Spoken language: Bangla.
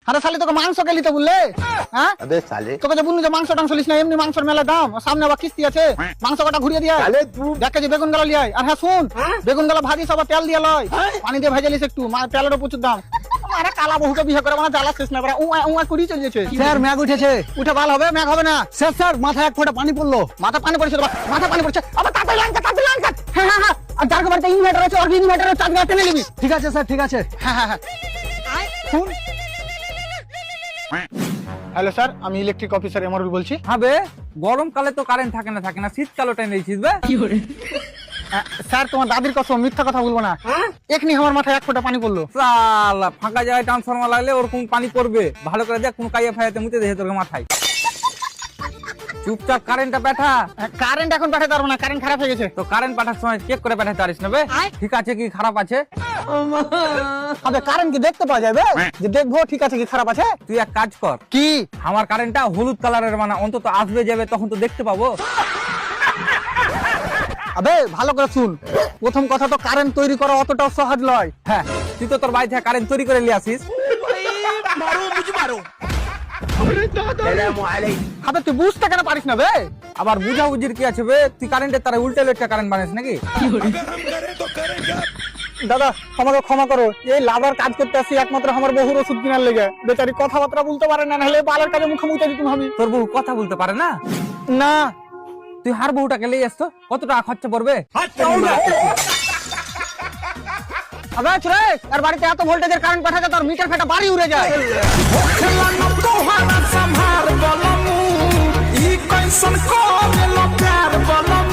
আরে শালি তোকে মাংস কে নিতে বললে? হ্যাঁ अबे साले তোকে যে বললি যে মাংস টাংস লিস না, এমনি মাংসের মেলা দাম, সামনে আবার কিস্তি আছে, মাংস কটা ঘুরিয়ে দিয়ে साले तू দেখ কেজি বেগুন গালা লিয়াই। আর হ্যাঁ শুন, বেগুন গালা ভাজি সব তেল দিয়ে লয়, পানি দিয়ে ভেজে লিস একটু, তেলেরও প্রচুর দাম। আরে কালা বহুকে বিয়ে করে মানে জ্বালা শেষ না করে উয়া কুড়ি চলে যাচ্ছে। স্যার ম্যাগ উঠেছে। উঠে ভালো হবে, ম্যাগ হবে না। স্যার স্যার মাথায় এক ফোঁটা পানি পড়লো। মাথা পানি পড়ছে, মাথা পানি পড়ছে, আবার তাড়াতাড়ি লাইন কাট, তাড়াতাড়ি লাইন কাট। হ্যাঁ হ্যাঁ হ্যাঁ, আর যার বাড়িতে ইনভার্টার আছে ওর ইনভার্টারে চার্জ করে টেনে নিবি। ঠিক আছে স্যার ঠিক আছে। হ্যাঁ হ্যাঁ হ্যাঁ শুন। হ্যালো স্যার, আমি ইলেকট্রিক অফিসার এমরুল বলছি। হবে গরমকালে তো কারেন্ট থাকে না শীতকালে টাইম দিয়েছিস বে। স্যার তোমার দাদির কসম, মিথ্যা কথা বলবো না, এখনি আমার মাথায় এক ফোঁটা পানি পড়লো। সালা ফাঁকা জায়গায় ট্রান্সফরমার লাগলে ওরকম পানি পড়বে, ভালো করে দেখ কোন কাইয়া ফাইয়াতে মুতে দেখে তোর মাথায়। চুপচাপ কারেন্টটা পাঠা। কারেন্ট এখন পাঠাতে পারবো না, কারেন্ট খারাপ হয়ে গেছে। তো কারেন্ট পাঠার সময় চেক করে পাঠাতে পারিস না বে, ঠিক আছে কি খারাপ আছে। আবে কারেন্ট কি দেখতে পাওয়া যাবে যে দেখবো ঠিক আছে কি খারাপ আছে? তুই এক কাজ কর, কি? আমার কারেন্টটা হলুদ কালারের মানে অন্তত আসবে যাবে তখন তো দেখতে পাবো। আবে ভালো করে শুন, প্রথম কথা তো কারেন্ট তৈরি করা অতটাও সহজ নয়। হ্যাঁ তুই তো তোর বাড়ি থেকে কারেন্ট তৈরি করে নিয়ে আসিস। আবে তুই বুঝতে কেন পারিস না বে? আবার বুঝাবুঝির কি আছে বে, তুই কারেন্টের তারা উল্টে লেটটা কারেন্ট বানাস নাকি? দাদা আমাকে ক্ষমা করো, এই লাভার কাজ করতে আসি একমাত্র আমার বহুর ওষুধ কিনার লেগে। বেচারি কথাবার্তা বলতে পারে না, নাহলে বালের কাজে মুখে মুখে দিতাম আমি। তোর বউ কথা বলতে পারে না? না তুই হার বউটাকে লিয়ে আসতো, কত টাকা খরচা পড়বে? আবে রে, আর বাড়িতে এত ভোল্টেজের কারেন্ট পাঠাতে তোর মিটার ফেটা বাড়ি উড়ে যায়। संभार बलमू ई कैसन को प्यार बलमू